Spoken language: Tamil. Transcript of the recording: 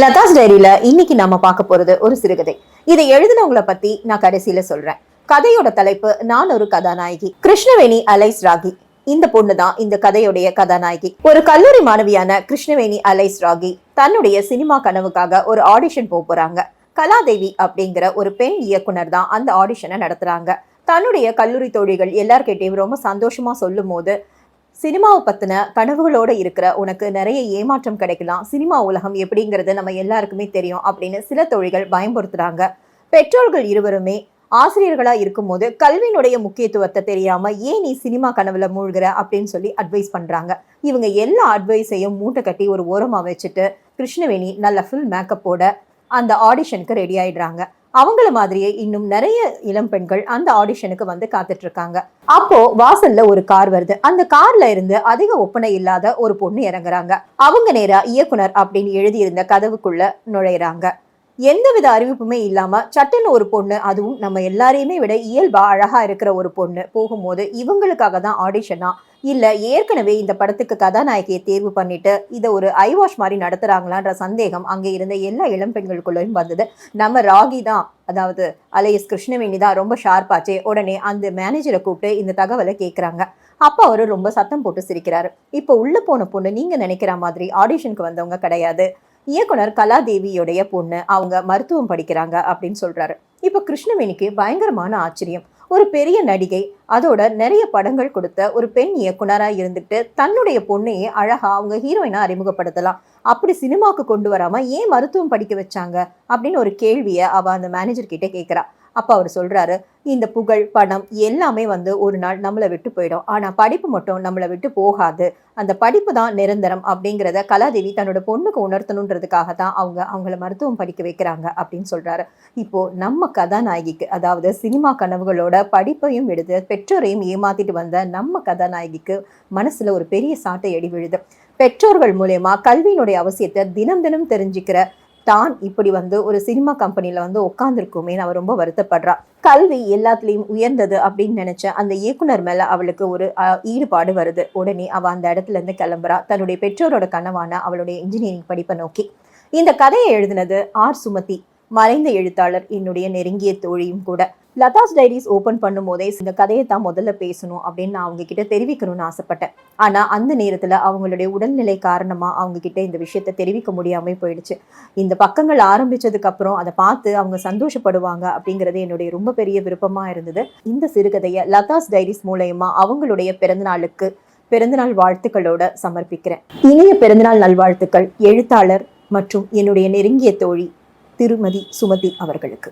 லதாஸ் டைரியில இன்னைக்கு நாம பார்க்க போறது ஒரு சிறுகதை. இதை எழுதினவங்களை பத்தி நான் கடைசியில சொல்றேன். கதையோட தலைப்பு நான் ஒரு கதாநாயகி. கிருஷ்ணவேணி அலைஸ் ராகி. இந்த பொண்ணுதான் இந்த கதையுடைய கதாநாயகி. ஒரு கல்லூரி மாணவியான கிருஷ்ணவேணி அலைஸ் ராகி தன்னுடைய சினிமா கனவுக்காக ஒரு ஆடிஷன் போறாங்க. கலாதேவி அப்படிங்கிற ஒரு பெண் இயக்குனர் தான் அந்த ஆடிஷனை நடத்துறாங்க. தன்னுடைய கல்லூரி தோழிகள் எல்லார்கிட்டையும் ரொம்ப சந்தோஷமா சொல்லும் போது, சினிமாவை பத்தின கனவுகளோட இருக்கிற உனக்கு நிறைய ஏமாற்றம் கிடைக்கலாம், சினிமா உலகம் எப்படிங்கிறது நம்ம எல்லாருக்குமே தெரியும் அப்படின்னு சில தோழிகள் பயன்படுத்துறாங்க. பெற்றோர்கள் இருவருமே ஆசிரியர்களா இருக்கும்போது கல்வியினுடைய முக்கியத்துவத்தை தெரியாம ஏன் நீ சினிமா கனவுல மூழ்கிற அப்படின்னு சொல்லி அட்வைஸ் பண்றாங்க. இவங்க எல்லா அட்வைஸையும் மூட்டை கட்டி ஒரு ஓரமா வச்சுட்டு கிருஷ்ணவேணி நல்ல ஃபுல் மேக்கப்போட அந்த ஆடிஷனுக்கு ரெடி ஆயிடுறாங்க. அவங்கள மாதிரியே இன்னும் நிறைய இளம் பெண்கள் அந்த ஆடிஷனுக்கு வந்து காத்துட்டு இருக்காங்க. அப்போ வாசல்ல ஒரு கார் வருது. அந்த கார்ல இருந்து அதிக ஒப்பனை இல்லாத ஒரு பொண்ணு இறங்குறாங்க. அவங்க நேரா இயக்குனர் அப்படின்னு எழுதியிருந்த கதவுக்குள்ள நுழையிறாங்க. எந்தவித அறிவிப்புமே இல்லாம சட்டுன்னு ஒரு பொண்ணு, அதுவும் நம்ம எல்லாரையுமே விட இயல்பா அழகா இருக்கிற ஒரு பொண்ணு போகும்போது இவங்களுக்காக தான் ஆடிஷனா இல்ல ஏற்கனவே இந்த படத்துக்கு கதாநாயகியை தேர்வு பண்ணிட்டு இதை ஒரு ஐவாஷ் மாதிரி நடத்துறாங்களான்ற சந்தேகம் அங்கே இருந்த எல்லா இளம் பெண்களுக்குள்ளயும் வந்தது. நம்ம ராகி தான், அதாவது அலையஸ் கிருஷ்ணவேணி தான் ரொம்ப ஷார்ப்பாச்சே. உடனே அந்த மேனேஜரை கூப்பிட்டு இந்த தகவலை கேட்குறாங்க. அப்ப அவரு ரொம்ப சத்தம் போட்டு சிரிக்கிறாரு. இப்போ உள்ள போன பொண்ணு நீங்க நினைக்கிற மாதிரி ஆடிஷனுக்கு வந்தவங்க கிடையாது. இயக்குனர் கலாதேவியோடைய பொண்ணு, அவங்க மருத்துவம் படிக்கிறாங்க அப்படின்னு சொல்றாரு. இப்ப கிருஷ்ணவேணிக்கு பயங்கரமான ஆச்சரியம். ஒரு பெரிய நடிகை, அதோட நிறைய படங்கள் கொடுத்த ஒரு பெண் இயக்குனரா இருந்துட்டு தன்னுடைய பொண்ணையே அழகா அவங்க ஹீரோயினா அறிமுகப்படுத்தலாம், அப்படி சினிமாவுக்கு கொண்டு வராம ஏன் மருத்துவம் படிக்க வச்சாங்க அப்படின்னு ஒரு கேள்வியை அவ அந்த மேனேஜர் கிட்ட கேட்கிறா. அப்ப அவர் சொல்றாரு, இந்த புகழ் பணம் எல்லாமே வந்து ஒரு நாள் நம்மளை விட்டு போயிடும், ஆனா படிப்பு மட்டும் நம்மளை விட்டு போகாது, அந்த படிப்பு தான் நிரந்தரம் அப்படிங்கிறத கலாதேவி தன்னோட பொண்ணுக்கு உணர்த்தணுன்றதுக்காக தான் அவங்கள மருத்துவம் படிக்க வைக்கிறாங்க அப்படின்னு சொல்றாரு. இப்போ நம்ம கதாநாயகிக்கு, அதாவது சினிமா கனவுகளோட படிப்பையும் விடுது பெற்றோரையும் ஏமாத்திட்டு வந்த நம்ம கதாநாயகிக்கு மனசுல ஒரு பெரிய சாட்டை அடி விழுது. பெற்றோர்கள் மூலமா கல்வியினுடைய அவசியத்தை தினம் தினம் தெரிஞ்சுக்கிற தான் இப்படி வந்து ஒரு சினிமா கம்பெனில வந்து உட்காந்துருக்குமே அவ ரொம்ப வருத்தப்படுறா. கல்வி எல்லாத்துலயும் உயர்ந்தது அப்படின்னு நினைச்ச அந்த இயக்குனர் மேல அவளுக்கு ஒரு ஈடுபாடு வருது. உடனே அவ அந்த இடத்துல இருந்து கிளம்புறா, தன்னுடைய பெற்றோரோட கனவான அவளுடைய இன்ஜினியரிங் படிப்பை நோக்கி. இந்த கதையை எழுதினது ஆர் சுமதி, மறைந்த எழுத்தாளர், என்னுடைய நெருங்கிய தோழியும் கூட. லதாஸ் டைரிஸ் ஓபன் பண்ணும் போதே இந்த கதையை தான் முதல்ல பேசணும் அப்படின்னு நான் அவங்க கிட்ட தெரிவிக்கணும்னு ஆசைப்பட்டேன். ஆனா அந்த நேரத்துல அவங்களுடைய உடல்நிலை காரணமா அவங்க கிட்ட இந்த விஷயத்த தெரிவிக்க முடியாம போயிடுச்சு. இந்த பக்கங்கள் ஆரம்பிச்சதுக்கு அப்புறம் அதை பார்த்து அவங்க சந்தோஷப்படுவாங்க அப்படிங்கிறது என்னுடைய ரொம்ப பெரிய விருப்பமா இருந்தது. இந்த சிறுகதையை லதாஸ் டைரிஸ் மூலயமா அவங்களுடைய பிறந்தநாள் வாழ்த்துக்களோட சமர்ப்பிக்கிறேன். இனிய பிறந்தநாள் நல்வாழ்த்துக்கள் எழுத்தாளர் மற்றும் என்னுடைய நெருங்கிய தோழி திருமதி சுமதி அவர்களுக்கு.